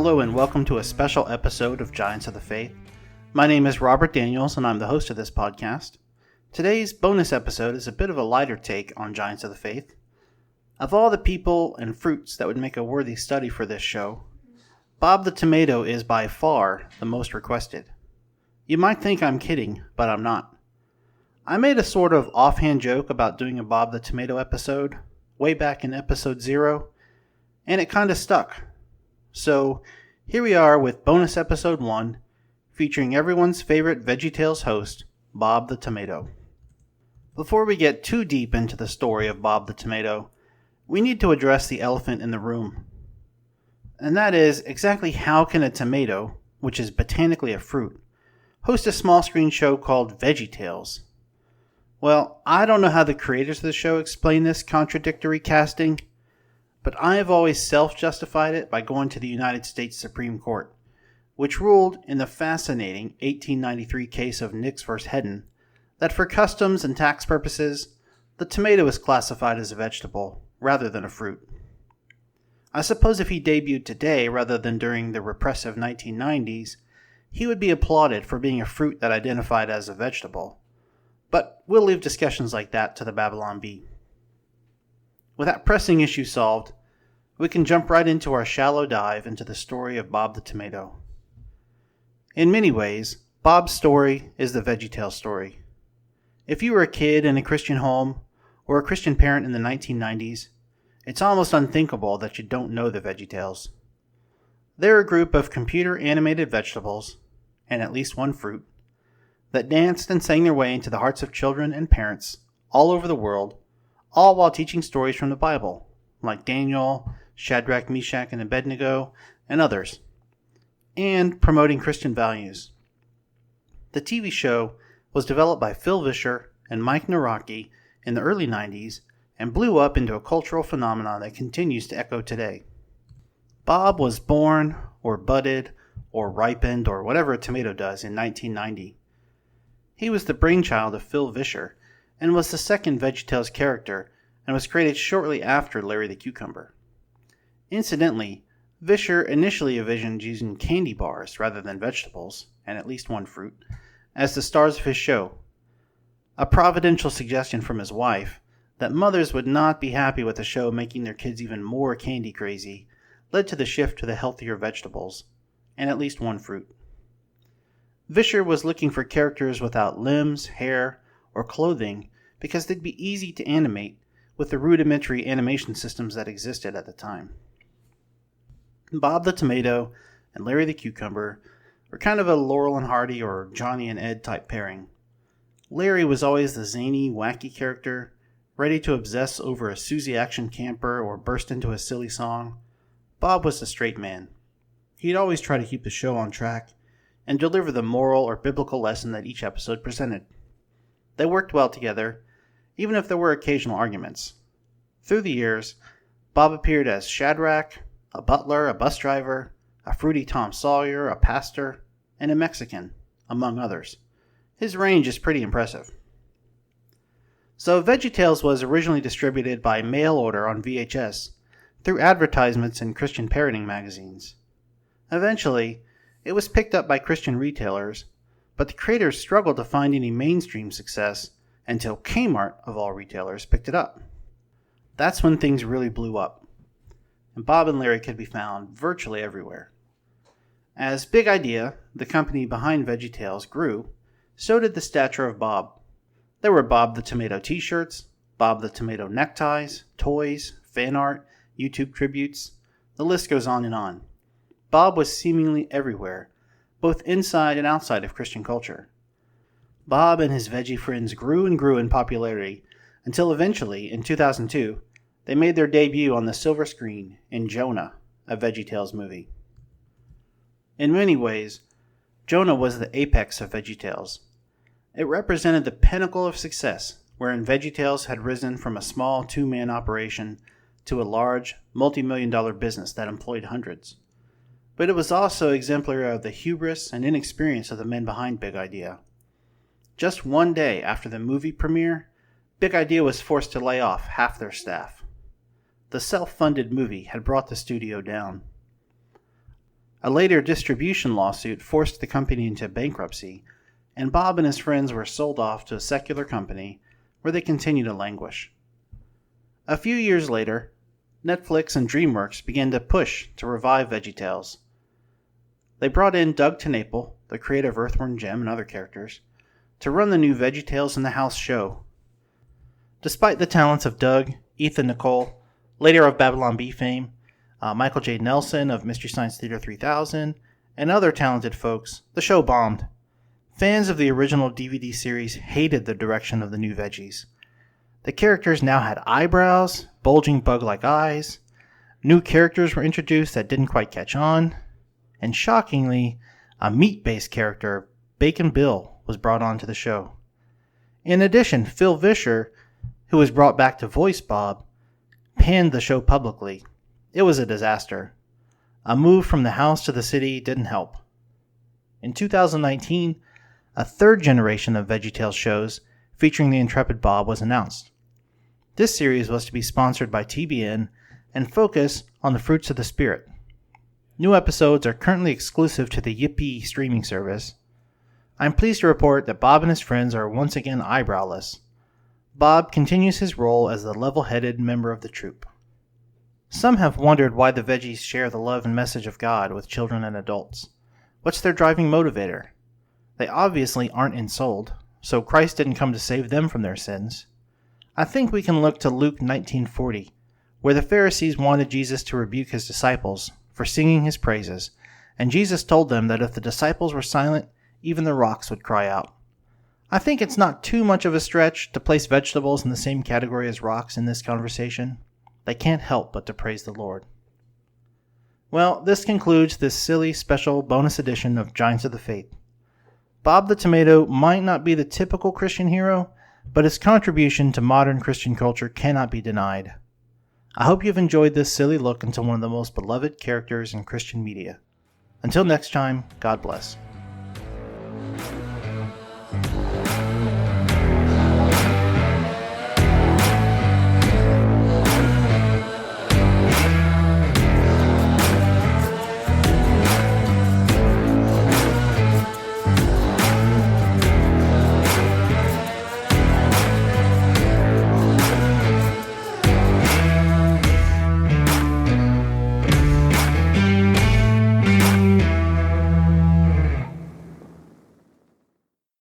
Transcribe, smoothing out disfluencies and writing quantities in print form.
Hello and welcome to a special episode of Giants of the Faith. My name is Robert Daniels and I'm the host of this podcast. Today's bonus episode is a bit of a lighter take on Giants of the Faith. Of all the people and fruits that would make a worthy study for this show, Bob the Tomato is by far the most requested. You might think I'm kidding, but I'm not. I made a sort of offhand joke about doing a Bob the Tomato episode way back in episode 0, and it kinda stuck. So, here we are with bonus episode 1, featuring everyone's favorite VeggieTales host, Bob the Tomato. Before we get too deep into the story of Bob the Tomato, we need to address the elephant in the room. And that is, exactly how can a tomato, which is botanically a fruit, host a small screen show called VeggieTales? Well, I don't know how the creators of the show explain this contradictory casting, but I have always self-justified it by going to the United States Supreme Court, which ruled in the fascinating 1893 case of Nix v. Hedden that for customs and tax purposes, the tomato is classified as a vegetable rather than a fruit. I suppose if he debuted today rather than during the repressive 1990s, he would be applauded for being a fruit that identified as a vegetable. But we'll leave discussions like that to the Babylon Bee. With that pressing issue solved, we can jump right into our shallow dive into the story of Bob the Tomato. In many ways, Bob's story is the VeggieTales story. If you were a kid in a Christian home or a Christian parent in the 1990s, it's almost unthinkable that you don't know the VeggieTales. They're a group of computer-animated vegetables, and at least one fruit, that danced and sang their way into the hearts of children and parents all over the world, all while teaching stories from the Bible, like Daniel, Shadrach, Meshach, and Abednego, and others, and promoting Christian values. The TV show was developed by Phil Vischer and Mike Nawrocki in the early 90s and blew up into a cultural phenomenon that continues to echo today. Bob was born, or budded, or ripened, or whatever a tomato does in 1990. He was the brainchild of Phil Vischer, and was the second VeggieTales character, and was created shortly after Larry the Cucumber. Incidentally, Vischer initially envisioned using candy bars rather than vegetables, and at least one fruit, as the stars of his show. A providential suggestion from his wife, that mothers would not be happy with the show making their kids even more candy crazy, led to the shift to the healthier vegetables, and at least one fruit. Vischer was looking for characters without limbs, hair, or clothing because they'd be easy to animate with the rudimentary animation systems that existed at the time. Bob the Tomato and Larry the Cucumber were kind of a Laurel and Hardy or Johnny and Ed type pairing. Larry was always the zany, wacky character, ready to obsess over a Susie action camper or burst into a silly song. Bob was the straight man. He'd always try to keep the show on track and deliver the moral or biblical lesson that each episode presented. They worked well together, even if there were occasional arguments. Through the years, Bob appeared as Shadrach, a butler, a bus driver, a fruity Tom Sawyer, a pastor, and a Mexican, among others. His range is pretty impressive. So VeggieTales was originally distributed by mail order on VHS through advertisements in Christian parenting magazines. Eventually, it was picked up by Christian retailers, but the creators struggled to find any mainstream success until Kmart, of all retailers, picked it up. That's when things really blew up, and Bob and Larry could be found virtually everywhere. As Big Idea, the company behind VeggieTales, grew, so did the stature of Bob. There were Bob the Tomato t-shirts, Bob the Tomato neckties, toys, fan art, YouTube tributes. The list goes on and on. Bob was seemingly everywhere, both inside and outside of Christian culture. Bob and his veggie friends grew and grew in popularity until eventually, in 2002, they made their debut on the silver screen in Jonah, a VeggieTales movie. In many ways, Jonah was the apex of VeggieTales. It represented the pinnacle of success, wherein VeggieTales had risen from a small two-man operation to a large, multi-million-dollar business that employed hundreds. But it was also exemplary of the hubris and inexperience of the men behind Big Idea. Just one day after the movie premiere, Big Idea was forced to lay off half their staff. The self-funded movie had brought the studio down. A later distribution lawsuit forced the company into bankruptcy, and Bob and his friends were sold off to a secular company where they continue to languish. A few years later, Netflix and DreamWorks began to push to revive VeggieTales. They brought in Doug TenNapel, the creator of Earthworm Jim and other characters, to run the new VeggieTales in the House show. Despite the talents of Doug, Ethan Nicole, later of Babylon Bee fame, Michael J. Nelson of Mystery Science Theater 3000, and other talented folks, the show bombed. Fans of the original DVD series hated the direction of the new Veggies. The characters now had eyebrows, bulging bug-like eyes, new characters were introduced that didn't quite catch on, and shockingly, a meat-based character, Bacon Bill, was brought onto the show. In addition, Phil Vischer, who was brought back to voice Bob, panned the show publicly. It was a disaster. A move from the house to the city didn't help. In 2019, a third generation of VeggieTales shows featuring the intrepid Bob was announced. This series was to be sponsored by TBN and focus on the fruits of the Spirit. New episodes are currently exclusive to the Yippee streaming service. I'm pleased to report that Bob and his friends are once again eyebrowless. Bob continues his role as the level-headed member of the troupe. Some have wondered why the Veggies share the love and message of God with children and adults. What's their driving motivator? They obviously aren't ensouled, so Christ didn't come to save them from their sins. I think we can look to Luke 19:40, where the Pharisees wanted Jesus to rebuke his disciples for singing his praises, and Jesus told them that if the disciples were silent, even the rocks would cry out. I think it's not too much of a stretch to place vegetables in the same category as rocks in this conversation. They can't help but to praise the Lord. Well, this concludes this silly special bonus edition of Giants of the Faith. Bob the Tomato might not be the typical Christian hero, but his contribution to modern Christian culture cannot be denied. I hope you've enjoyed this silly look into one of the most beloved characters in Christian media. Until next time, God bless.